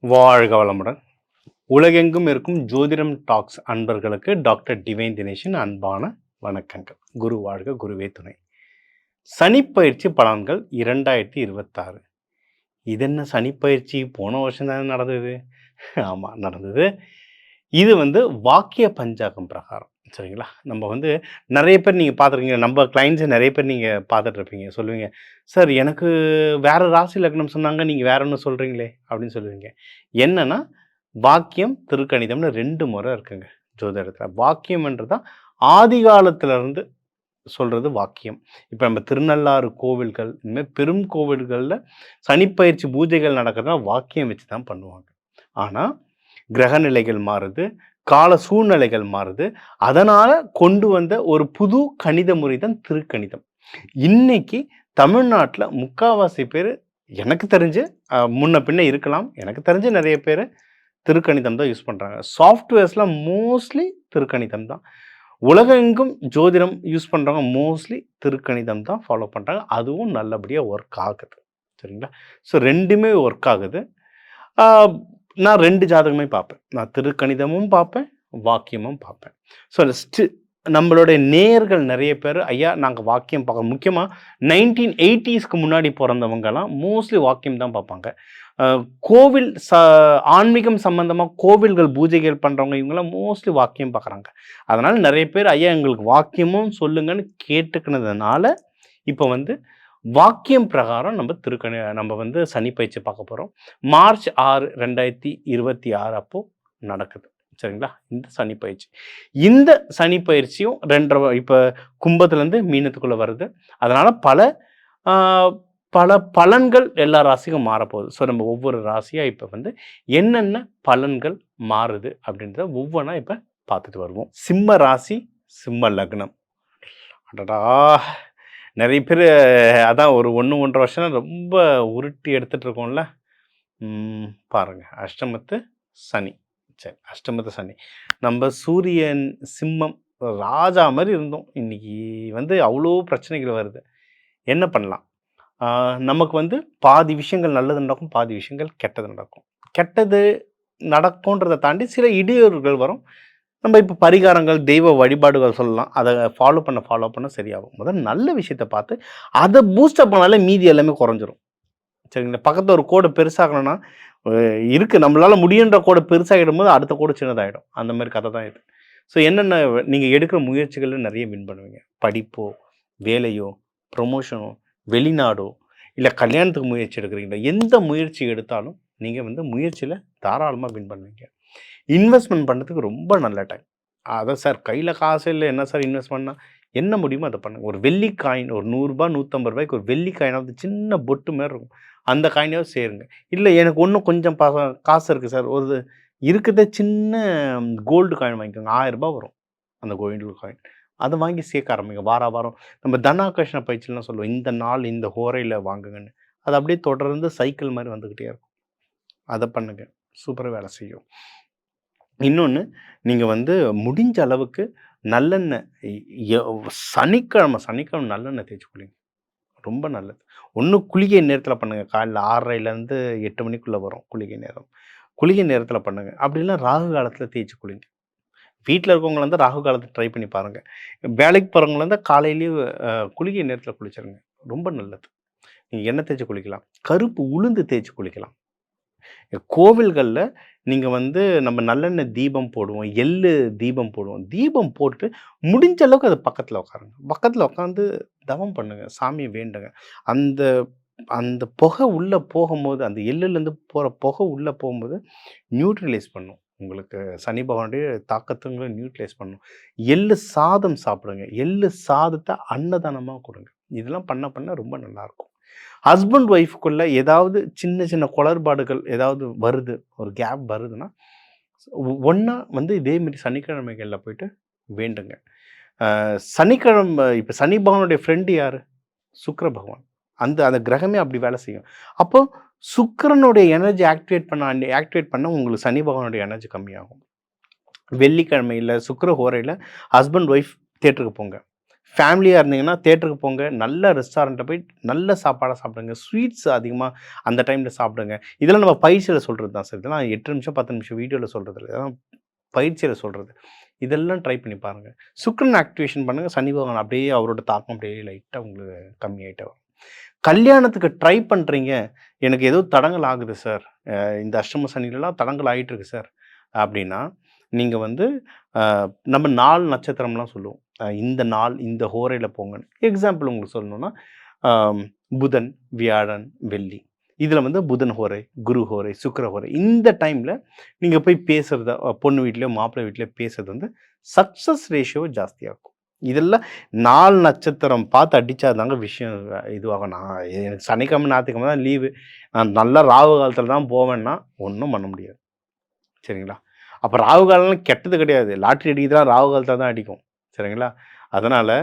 வாழ்க வளமுடன். உலகெங்கும் இருக்கும் ஜோதிடம் டாக்ஸ் அன்பர்களுக்கு டாக்டர் டிவைன் தினேஷின் அன்பான வணக்கங்கள். குரு வாழ்க, குருவே துணை. சனிப்பயிற்சி பலன்கள் 2026. இது என்ன சனிப்பயிற்சி? போன வருஷம் தானே நடந்தது. ஆமாம், நடந்தது. இது வாக்கிய பஞ்சாங்கம் பிரகாரம், சரிங்களா? நம்ம நிறைய பேர் நீங்கள் பார்த்துருக்கீங்க, நம்ம கிளைண்ட்ஸை நிறைய பேர் நீங்கள் பார்த்துட்ருப்பீங்க. சொல்லுவீங்க, சார் எனக்கு வேறு ராசி லக்னம் சொன்னாங்க, நீங்கள் வேற ஒன்று சொல்கிறீங்களே அப்படின்னு சொல்லுவீங்க. என்னென்னா, வாக்கியம் திருக்கணிதம்னு 2 முறை இருக்குங்க ஜோதிடத்தில். வாக்கியம்ன்றது தான் ஆதி காலத்திலேருந்து சொல்கிறது வாக்கியம். இப்போ நம்ம திருநள்ளாறு கோவில்கள், இனிமேல் பெரும் கோவில்களில் சனிப்பயிற்சி பூஜைகள் நடக்கிறதுனா வாக்கியம் வச்சு தான் பண்ணுவாங்க. ஆனால் கிரகநிலைகள் மாறுது, கால சூழ்நிலைகள் மாறுது. அதனால் கொண்டு வந்த ஒரு புது கணித முறை தான் திருக்கணிதம். இன்னைக்கு தமிழ்நாட்டில் முக்கால்வாசி பேர், எனக்கு தெரிஞ்சு முன்ன பின்ன இருக்கலாம், எனக்கு தெரிஞ்சு நிறைய பேர் திருக்கணிதம் தான் யூஸ் பண்ணுறாங்க. சாஃப்ட்வேர்ஸ்லாம் மோஸ்ட்லி திருக்கணிதம் தான். உலகெங்கும் ஜோதிடம் யூஸ் பண்ணுறவங்க மோஸ்ட்லி திருக்கணிதம் தான் ஃபாலோ பண்ணுறாங்க. அதுவும் நல்லபடியாக ஒர்க் ஆகுது, சரிங்களா? ஸோ 2மே ஒர்க் ஆகுது. நான் 2 ஜாதகமே பார்ப்பேன். நான் திருக்கணிதமும் பார்ப்பேன், வாக்கியமும் பார்ப்பேன். ஸோ நம்மளுடைய நேயர்கள் நிறைய பேர், ஐயா நாங்கள் வாக்கியம் பார்க்க, முக்கியமாக 1980ஸ்க்கு முன்னாடி பிறந்தவங்கலாம் மோஸ்ட்லி வாக்கியம் தான் பார்ப்பாங்க. கோவில் ஆன்மீகம் சம்மந்தமாக கோவில்கள் பூஜைகள் பண்ணுறவங்க இவங்கெல்லாம் மோஸ்ட்லி வாக்கியம் பார்க்குறாங்க. அதனால் நிறைய பேர், ஐயா எங்களுக்கு வாக்கியமும் சொல்லுங்கன்னு கேட்டுக்கினதுனால இப்போ வாக்கியம் பிரகாரம் நம்ம சனிப்பயிற்சி பார்க்க போகிறோம். மார்ச் 6, 2026 அப்போ நடக்குது, சரிங்களா? இந்த சனிப்பயிற்சி. இந்த சனிப்பயிற்சியும் 2.5 இப்போ கும்பத்துலேருந்து மீனத்துக்குள்ளே வருது. அதனால் பல பலன்கள் எல்லா ராசிக்கும் மாறப்போகுது. ஸோ நம்ம ஒவ்வொரு ராசியாக இப்போ என்னென்ன பலன்கள் மாறுது அப்படின்றத ஒவ்வொன்றா இப்போ பார்த்துட்டு வருவோம். சிம்ம ராசி, சிம்ம லக்னம். அடடா, நிறைய பேர் அதான் ஒரு 1-1.5 வருஷம் ரொம்ப உருட்டி எடுத்துகிட்டு இருக்கோம்ல. பாருங்கள், அஷ்டமத்து சனி. சரி, அஷ்டமத்து சனி. நம்ம சூரியன் சிம்மம் ராஜா மாதிரி இருந்தோம். இன்றைக்கி அவ்வளோ பிரச்சனைகள் வருது. என்ன பண்ணலாம்? நமக்கு பாதி விஷயங்கள் நல்லது நடக்கும், பாதி விஷயங்கள் கெட்டது நடக்கும். கெட்டது நடக்கும்ன்றதை தாண்டி சில இடையூறுகள் வரும். நம்ம இப்போ பரிகாரங்கள், தெய்வ வழிபாடுகள் சொல்லலாம். அதை ஃபாலோ பண்ண சரியாகும். முதல்ல நல்ல விஷயத்தை பார்த்து அதை பூஸ்டப் பண்ணாலே மீதி எல்லாமே குறைஞ்சிரும், சரிங்களா? பக்கத்தில் ஒரு கோடை பெருசாகணும்னா இருக்குது, நம்மளால் முடியுன்ற கோடை பெருசாகிடும் போது அடுத்த கோடை சின்னதாகிடும். அந்த மாதிரி கதை தான் இது. ஸோ என்னென்ன நீங்கள் எடுக்கிற முயற்சிகளில் நிறைய வின் பண்ணுவீங்க. படிப்போ, வேலையோ, ப்ரொமோஷனோ, வெளிநாடோ, இல்லை கல்யாணத்துக்கு முயற்சி எடுக்கிறீங்களா, எந்த முயற்சி எடுத்தாலும் நீங்கள் முயற்சியில் தாராளமாக வின் பண்ணுவீங்க. இன்வெஸ்ட்மெண்ட் பண்ணுறதுக்கு ரொம்ப நல்ல டைம். அதான் சார் கையில் காசு இல்லை, என்ன சார் இன்வெஸ்ட் பண்ணால், என்ன முடியுமோ அதை பண்ணுங்கள். ஒரு வெள்ளி காயின், ஒரு 100 ரூபா 150 ரூபாய்க்கு ஒரு வெள்ளி காயினாவது, சின்ன பொட்டு மாதிரி இருக்கும், அந்த காயினாவது சேருங்க. இல்லை எனக்கு இன்னும் கொஞ்சம் காசு இருக்குது சார், ஒரு இருக்கிறதே சின்ன கோல்டு காயின் வாங்கிக்கோங்க. 1000 ரூபாய் வரும் அந்த கோல்டு காயின். அதை வாங்கி சேர்க்க ஆரம்பிங்க. வாரம் நம்ம தனாகர்ஷண பயிற்சிலாம் சொல்லுவோம், இந்த நாள் இந்த ஹோரையில் வாங்குங்கன்னு. அது அப்படியே தொடர்ந்து சைக்கிள் மாதிரி வந்துக்கிட்டே இருக்கும். அதை பண்ணுங்க, சூப்பராக வேலை செய்யும். இன்னொன்று, நீங்கள் முடிஞ்ச அளவுக்கு நல்லெண்ணெய் சனிக்கிழமை நல்லெண்ணெய் தேய்ச்சி குளிங்க, ரொம்ப நல்லது. ஒன்று குளிகை நேரத்தில் பண்ணுங்கள். காலையில் 6:30லேருந்து 8 மணிக்குள்ளே வரும் குளிகை நேரம். குளிகை நேரத்தில் பண்ணுங்கள். அப்படிலாம் ராகு காலத்தில் தேய்ச்சி குளிங்க. வீட்டில் இருக்கவங்கள ராகு காலத்தை ட்ரை பண்ணி பாருங்கள். வேலைக்கு போகிறவங்கள காலையிலேயே குளிகை நேரத்தில் குளிச்சிருங்க, ரொம்ப நல்லது. நீங்கள் எண்ணெய் தேய்ச்சி குளிக்கலாம், கருப்பு உளுந்து தேய்ச்சி குளிக்கலாம். கோவில்களில் நீங்கள் நம்ம நல்லெண்ணெய் தீபம் போடுவோம், எள்ளு தீபம் போடுவோம். தீபம் போட்டு முடிஞ்ச அளவுக்கு அது பக்கத்தில் உட்காருங்க. பக்கத்தில் உட்காந்து தவம் பண்ணுங்கள், சாமியை வேண்டுங்க. அந்த அந்த புகை உள்ளே போகும்போது, அந்த எள்ளுலேருந்து போகிற புகை உள்ளே போகும்போது நியூட்ரலைஸ் பண்ணும், உங்களுக்கு சனி பகவானுடைய தாக்கத்துங்களை நியூட்ரலைஸ் பண்ணும். எள்ளு சாதம் சாப்பிடுங்க, எள்ளு சாதத்தை அன்னதானமாக கொடுங்க. இதெல்லாம் பண்ண ரொம்ப நல்லாயிருக்கும். ஹஸ்பண்ட் ஒய்ஃப்குள்ளே ஏதாவது சின்ன குளறுபாடுகள் ஏதாவது வருது, ஒரு கேப் வருதுன்னா, ஒன்றா இதேமாரி சனிக்கிழமைகளில் போயிட்டு வேண்டுங்க. சனிக்கிழமை இப்போ சனி பகவானுடைய ஃப்ரெண்டு யார்? சுக்கிர பகவான். அந்த கிரகமே அப்படி வேலை செய்யும். அப்போ சுக்கிரனுடைய எனர்ஜி ஆக்டிவேட் பண்ண உங்களுக்கு சனி பகவானுடைய எனர்ஜி கம்மியாகும். வெள்ளிக்கிழமையில் சுக்கிர ஹோரையில் ஹஸ்பண்ட் ஒய்ஃப் தியேட்டருக்கு போங்க. ஃபேமிலியாக இருந்தீங்கன்னா தியேட்டருக்கு போங்க, நல்ல ரெஸ்டாரண்ட்டில் போய் நல்ல சாப்பாடாக சாப்பிடுங்க, ஸ்வீட்ஸ் அதிகமாக அந்த டைமில் சாப்பிடுங்க. இதெல்லாம் நம்ம பயிற்சியில் சொல்கிறது தான் சார். இதெல்லாம் 8 நிமிஷம் 10 நிமிஷம் வீடியோவில் சொல்கிறது இல்லை, இதெல்லாம் பயிற்சியில் சொல்கிறது. இதெல்லாம் ட்ரை பண்ணி பாருங்கள். சுக்கிரன் ஆக்டிவேஷன் பண்ணுங்கள், சனி பகவான் அப்படியே அவரோட தாக்கம் அப்படியே லைட்டாக உங்களுக்கு கம்மியாயிட்டே வரும். கல்யாணத்துக்கு ட்ரை பண்ணுறீங்க, எனக்கு ஏதோ தடங்கல் ஆகுது சார், இந்த அஷ்டம சனிலலாம் தடங்கல் ஆகிட்டுருக்கு சார் அப்படின்னா, நீங்கள் வந்து நம்ம நாள் நட்சத்திரம்லாம் சொல்லுவோம். இந்த நாள் இந்த ஹோரையில் போங்கன்னு. எக்ஸாம்பிள் உங்களுக்கு சொல்லணும்னா புதன், வியாழன், வெள்ளி, இதில் வந்து புதன் ஹோரை, குரு ஹோரை, சுக்கிர ஹோரை, இந்த டைமில் நீங்கள் போய் பேசுகிறத பொண்ணு வீட்லேயோ மாப்பிள்ளை வீட்லேயோ பேசுகிறது வந்து சக்ஸஸ் ரேஷியோவை ஜாஸ்தியாகும். இதெல்லாம் நாள் நட்சத்திரம் பார்த்து அடித்தா தாங்க விஷயம் இதுவாகும். நான் எனக்கு சனிக்கிழமை ஞாயிற்றுக்கிழமை தான் லீவு, நான் நல்லா ராகு காலத்தில் தான் போவேன்னா ஒன்றும் பண்ண முடியாது. சரிங்களா? அப்போ ராகு காலம்லாம் கெட்டது கிடையாது, லாட்ரி அடிக்கிறதுலாம் ராகு காலத்தில் தான் அடிக்கும். சரிங்களா? அதனால்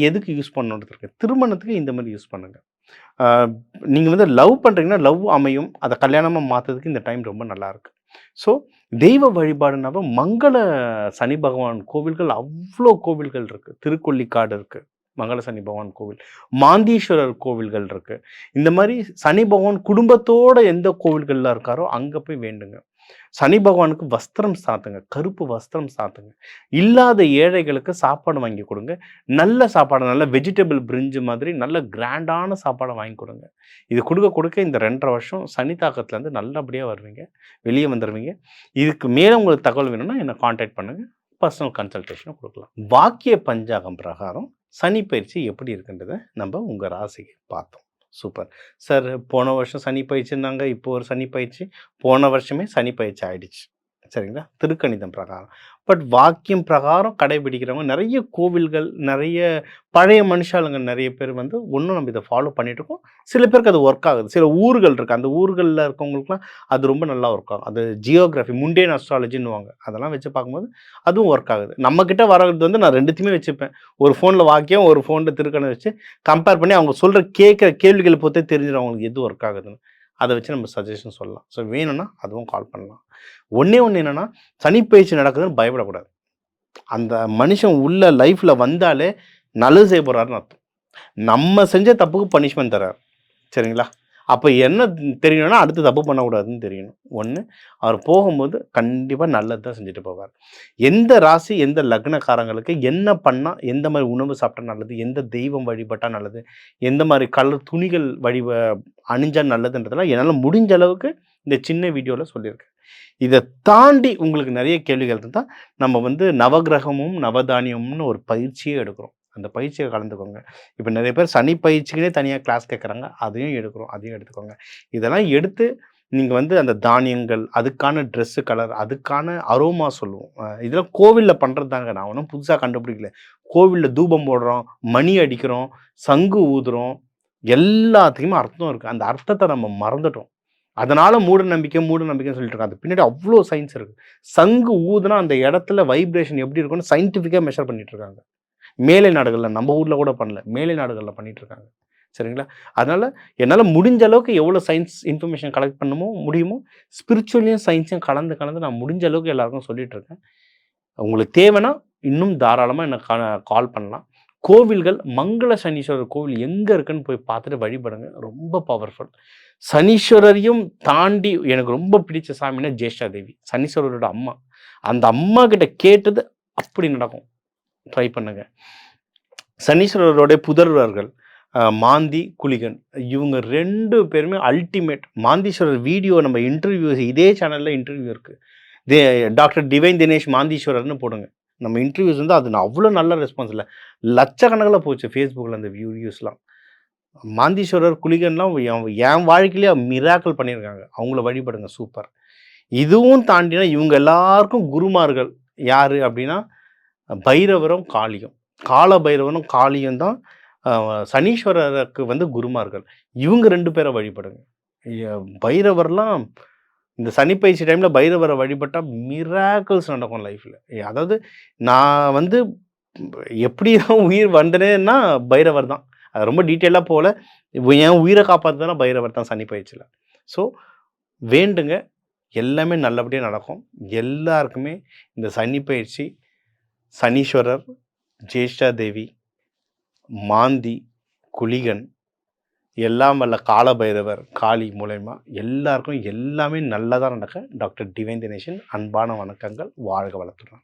எதுக்கு யூஸ் பண்ணணுன்றது இருக்குது. திருமணத்துக்கு இந்த மாதிரி யூஸ் பண்ணுங்கள். நீங்கள் வந்து லவ் பண்ணுறீங்கன்னா லவ் அமையும், அதை கல்யாணமாக மாற்றுறதுக்கு இந்த டைம் ரொம்ப நல்லாயிருக்கு. ஸோ தெய்வ வழிபாடுனாவே மங்கள சனி பகவான் கோவில்கள் அவ்வளோ கோவில்கள் இருக்குது. திருக்கொள்ளிக்காடு இருக்குது, மங்கள சனி பகவான் கோவில், மாந்தீஸ்வரர் கோவில்கள் இருக்குது. இந்த மாதிரி சனி பகவான் குடும்பத்தோடு எந்த கோவில்களில் இருக்காரோ அங்கே போய் வேண்டுங்க. சனி பகவானுக்கு வஸ்திரம் சாத்துங்க, கருப்பு வஸ்திரம் சாத்துங்க. இல்லாத ஏழைகளுக்கு சாப்பாடு வாங்கி கொடுங்க. நல்ல சாப்பாடு, நல்ல வெஜிடபிள் பிரிஞ்சு மாதிரி நல்ல கிராண்டான சாப்பாடை வாங்கி கொடுங்க. இது கொடுக்க இந்த 2.5 வருஷம் சனி தாக்கத்துலேருந்து நல்லபடியாக வருவீங்க, வெளியே வந்துடுவீங்க. இதுக்கு மேலே உங்களுக்கு தகவல் வேணும்னா என்னை காண்டாக்ட் பண்ணுங்கள், பர்சனல் கன்சல்டேஷனும் கொடுக்கலாம். வாக்கிய பஞ்சாங்கம் பிரகாரம் சனி பயிற்சி எப்படி இருக்குன்றதை நம்ம உங்கள் ராசிக்கு பார்த்தோம். Super sir. போன வருஷம் சனி பயிற்சின்னாங்க, இப்போ ஒரு சனி பயிற்சி, போன வருஷமே சனி பயிற்சி ஆயிடுச்சு. சரிங்களா? திருக்கணிதம் பிரகாரம். பட் வாக்கியம் பிரகாரம் கடைபிடிக்கிறவங்க நிறைய கோவில்கள், நிறைய பழைய மனுஷாளுங்க நிறைய பேர் வந்து ஒன்றும் நம்ம இதை ஃபாலோ பண்ணிகிட்ருக்கோம். சில பேருக்கு அது ஒர்க் ஆகுது. சில ஊர்கள் இருக்குது, அந்த ஊர்களில் இருக்கவங்களுக்குலாம் அது ரொம்ப நல்லா ஒர்க் ஆகும். அது ஜியோகிராஃபி, முண்டேன் அஸ்ட்ராலஜின்னுவாங்க, அதெல்லாம் வச்சு பார்க்கும்போது அதுவும் ஒர்க் ஆகுது. நம்மக்கிட்ட வர்றது வந்து நான் 2த்தையுமே வச்சுப்பேன். ஒரு ஃபோனில் வாக்கியம், ஒரு ஃபோனில் திருக்கணிதம் வச்சு கம்பேர் பண்ணி அவங்க சொல்கிற கேட்குற கேள்விகளை பொறுத்தே தெரிஞ்சிடும் அவங்களுக்கு எது ஒர்க் ஆகுதுன்னு. அதை வச்சு நம்ம சஜஷன் சொல்லலாம். ஸோ வேணும்னா அதுவும் கால் பண்ணலாம். ஒன்று என்னென்னா, சனிப்பயிற்சி நடக்குதுன்னு பயப்படக்கூடாது. அந்த மனுஷன் உள்ள லைஃப்பில் வந்தாலே நல்லது செய்ய போகிறாருன்னு அர்த்தம். நம்ம செஞ்ச தப்புக்கு பனிஷ்மெண்ட் தர்றார். சரிங்களா? அப்போ என்ன தெரியணும்னா அடுத்து தப்பு பண்ணக்கூடாதுன்னு தெரியணும். ஒன்று, அவர் போகும்போது கண்டிப்பாக நல்லது தான் செஞ்சுட்டு போவார். எந்த ராசி எந்த லக்னக்காரங்களுக்கு என்ன பண்ணால், எந்த மாதிரி உணவு சாப்பிட்டா நல்லது, எந்த தெய்வம் வழிபட்டால் நல்லது, எந்த மாதிரி கலர் துணிகள் அணிஞ்சால் நல்லதுன்றதெல்லாம் என்னால் முடிஞ்ச அளவுக்கு இந்த சின்ன வீடியோவில் சொல்லியிருக்கேன். இதை தாண்டி உங்களுக்கு நிறைய கேள்விகள் இருந்தால் நம்ம வந்து நவகிரகமும் நவதானியமும்னு ஒரு பயிற்சியே எடுக்கிறோம். அந்த பயிற்சியை கலந்துக்கோங்க. இப்போ நிறைய பேர் சனி பயிற்சிக்குனே தனியாக கிளாஸ் கேட்குறாங்க, அதையும் எடுக்கிறோம், அதையும் எடுத்துக்கோங்க. இதெல்லாம் எடுத்து நீங்கள் வந்து அந்த தானியங்கள், அதுக்கான ட்ரெஸ்ஸு கலர், அதுக்கான அரோமா சொல்லுவோம், இதெல்லாம் கோவிலில் பண்ணுறது தாங்க. நான் ஒன்றும் புதுசாக கண்டுபிடிக்கல. கோவிலில் தூபம் போடுறோம், மணி அடிக்கிறோம், சங்கு ஊதுறோம், எல்லாத்துக்குமே அர்த்தம் இருக்குது. அந்த அர்த்தத்தை நம்ம மறந்துட்டோம். அதனால் மூட நம்பிக்கைன்னு சொல்லிட்டு இருக்காங்க. அது பின்னாடி அவ்வளோ சயின்ஸ் இருக்குது. சங்கு ஊதுனா அந்த இடத்துல வைப்ரேஷன் எப்படி இருக்குன்னு சயின்டிஃபிக்காக மெஷர் பண்ணிட்டு இருக்காங்க. மேலை நாடுகளில், நம்ம ஊரில் கூட பண்ணல, மேலை நாடுகளில் பண்ணிட்டு இருக்காங்க. சரிங்களா? அதனால் என்னால் முடிஞ்ச அளவுக்கு எவ்வளோ சயின்ஸ் இன்ஃபர்மேஷன் கலெக்ட் முடியுமோ ஸ்பிரிச்சுவலையும் சயின்ஸையும் கலந்து நான் முடிஞ்ச அளவுக்கு எல்லாருக்கும் சொல்லிட்டு இருக்கேன். உங்களுக்கு தேவைன்னா இன்னும் தாராளமாக எனக்கு கால் பண்ணலாம். கோவில்கள், மங்கள சனீஸ்வரர் கோவில் எங்கே இருக்குன்னு போய் பார்த்துட்டு வழிபடுங்க. ரொம்ப பவர்ஃபுல். சனீஸ்வரரையும் தாண்டி எனக்கு ரொம்ப பிடிச்ச சாமின்னா ஜேஷ்டா தேவி, சனீஸ்வரரோட அம்மா. அந்த அம்மா கிட்ட கேட்டது அப்படி நடக்கும். ட்ரை பண்ணுங்க. சனீஸ்வரருடைய புதல்வர்கள் மாந்தி, குளிகன், இவங்க 2 பேருமே அல்டிமேட். மாந்தீஸ்வரர் வீடியோ நம்ம இன்டர்வியூ இதே சேனலில் இன்டர்வியூ இருக்குது. டாக்டர் டிவைன் தினேஷ் மாந்தீஸ்வரர்னு போடுங்க. நம்ம இன்டர்வியூஸ் வந்து அது அவ்வளோ நல்ல ரெஸ்பான்ஸ் இல்லை, லட்சக்கணக்கில் போச்சு ஃபேஸ்புக்கில் அந்த வீடியோஸ்லாம். மாந்தீஸ்வரர், குளிகன்லாம் என் வாழ்க்கையிலே மிராக்கிள் பண்ணியிருக்காங்க. அவங்கள வழிபடுங்க, சூப்பர். இதுவும் தாண்டினா இவங்க எல்லாருக்கும் குருமார்கள் யார் அப்படின்னா பைரவரும் காளியும். கால பைரவனும் காளியும் தான் சனீஸ்வரருக்கு வந்து குருமார்கள். இவங்க 2 பேரை வழிபடுங்க. பைரவர்லாம் இந்த சனிப்பயிற்சி டைமில் பைரவரை வழிபட்டால் மிராக்கிள்ஸ் நடக்கும் லைஃப்பில். அதாவது நான் வந்து எப்படி தான் உயிர் வந்தனேன்னா பைரவர் தான். அது ரொம்ப டீட்டெயிலாக போகல, என் உயிரை காப்பாற்றுனா பைரவர் தான் சனிப்பயிற்சியில். ஸோ வேண்டுங்க, எல்லாமே நல்லபடியாக நடக்கும். எல்லாருக்குமே இந்த சனிப்பயிற்சி, சனீஸ்வரர், ஜேஷ்டா தேவி, மாந்தி, குளிகன், எல்லாம் வல்ல காலபைரவர், காளி மூலயமா எல்லாருக்கும் எல்லாமே நல்லதாக நடக்க டாக்டர் டிவைன் தினேஷன் அன்பான வணக்கங்கள். வாழ்க வளத்துடன்.